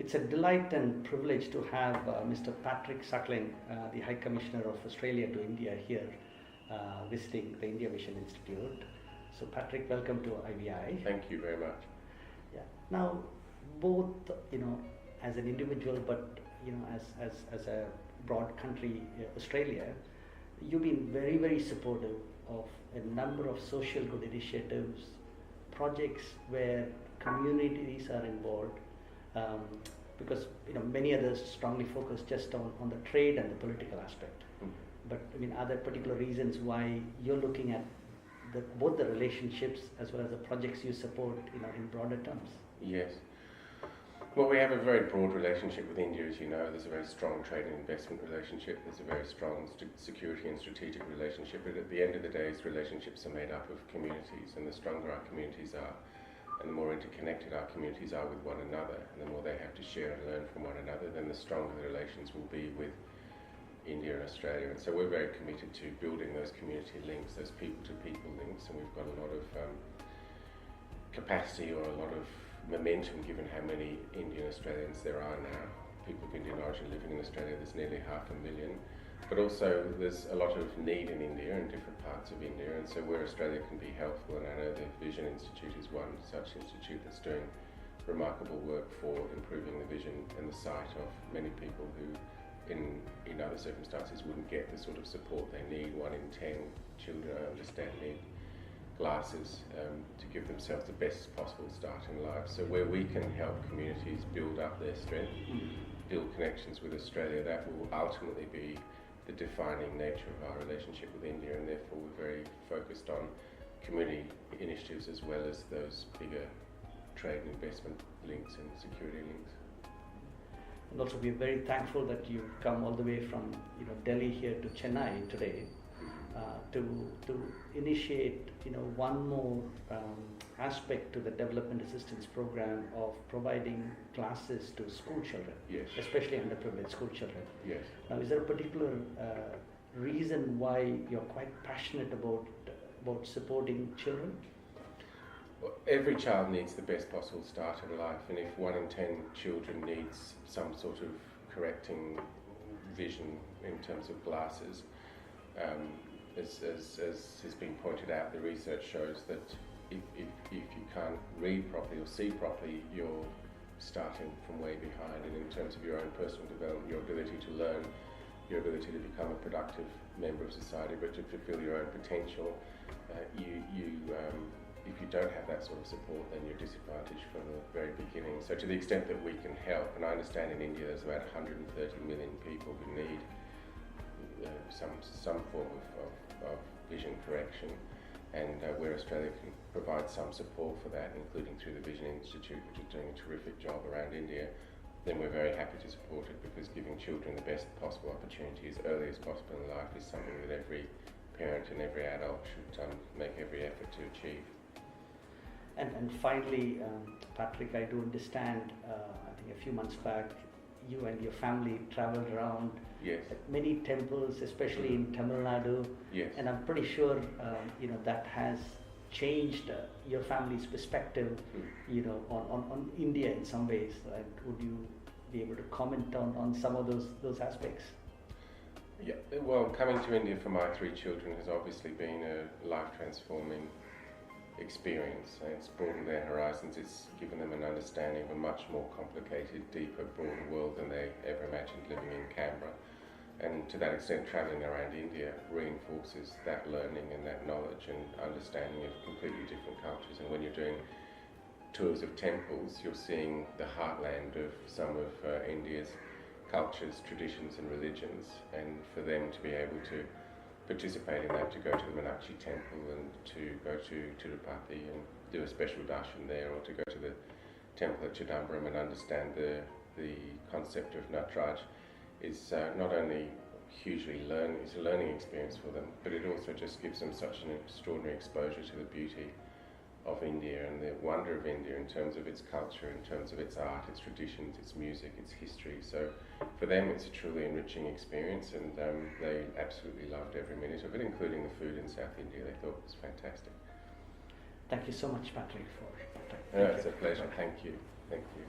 It's a delight and privilege to have Mr. Patrick Suckling, the High Commissioner of Australia to India here, visiting the India Mission Institute. So Patrick, welcome to IVI. Thank you very much. Yeah. Now, both, as an individual, but, as a broad country, Australia, you've been very, very supportive of a number of social good initiatives, projects where communities are involved, because many others strongly focus just on the trade and the political aspect. But are there particular reasons why you're looking at both the relationships as well as the projects you support in broader terms? Yes. Well, we have a very broad relationship with India, as you know. There's a very strong trade and investment relationship. There's a very strong security and strategic relationship. But at the end of the day, relationships are made up of communities, and the stronger our communities are, and the more interconnected our communities are with one another, and the more they have to share and learn from one another, then the stronger the relations will be with India and Australia. And so we're very committed to building those community links, those people-to-people links, and we've got a lot of capacity or a lot of momentum given how many Indian Australians there are now. People of Indian origin living in Australia, there's nearly 500,000. But also there's a lot of need in India and different parts of India, and so where Australia can be helpful, and I know the Vision Institute is one such institute that's doing remarkable work for improving the vision and the sight of many people who in other circumstances wouldn't get the sort of support they need. 1 in 10 children, I understand, need glasses to give themselves the best possible start in life. So where we can help communities build up their strength, build connections with Australia, that will ultimately be the defining nature of our relationship with India, and therefore we're very focused on community initiatives as well as those bigger trade and investment links and security links. And also we're very thankful that you've come all the way from Delhi here to Chennai today to initiate one more aspect to the development assistance program of providing classes to school children, yes, especially underprivileged school children. Yes. Now, is there a particular reason why you're quite passionate about supporting children? Well, every child needs the best possible start in life, and if 1 in 10 children needs some sort of correcting vision in terms of glasses, as has been pointed out, the research shows that if you can't read properly or see properly, you're starting from way behind. And in terms of your own personal development, your ability to learn, your ability to become a productive member of society, but to fulfill your own potential, if you don't have that sort of support, then you're disadvantaged from the very beginning. So to the extent that we can help, and I understand in India there's about 130 million people who need some form of vision correction, and where Australia can provide some support for that, including through the Vision Institute, which is doing a terrific job around India, then we're very happy to support it, because giving children the best possible opportunity as early as possible in life is something that every parent and every adult should make every effort to achieve. And finally, Patrick, I do understand, I think a few months back, you and your family traveled around, yes, many temples, especially in Tamil Nadu. Yes. And I'm pretty sure that has changed your family's perspective, on India in some ways. Would you be able to comment on some of those aspects? Yeah. Well, coming to India for my 3 children has obviously been a life-transforming experience, and it's broadened their horizons. It's given them an understanding of a much more complicated, deeper, broader world than they ever imagined living in Canberra. And to that extent, travelling around India reinforces that learning and that knowledge and understanding of completely different cultures. And when you're doing tours of temples, you're seeing the heartland of some of India's cultures, traditions and religions, and for them to be able to participate in that, to go to the Meenakshi temple and to go to Tirupati and do a special darshan there, or to go to the temple at Chidambaram and understand the concept of Natraj, is not only hugely it's a learning experience for them, but it also just gives them such an extraordinary exposure to the beauty of India and the wonder of India in terms of its culture, in terms of its art, its traditions, its music, its history. So for them it's a truly enriching experience, and they absolutely loved every minute of it, including the food in South India. They thought it was fantastic. Thank you so much, Patrick, for your time. No, it's a pleasure. Thank you. Thank you.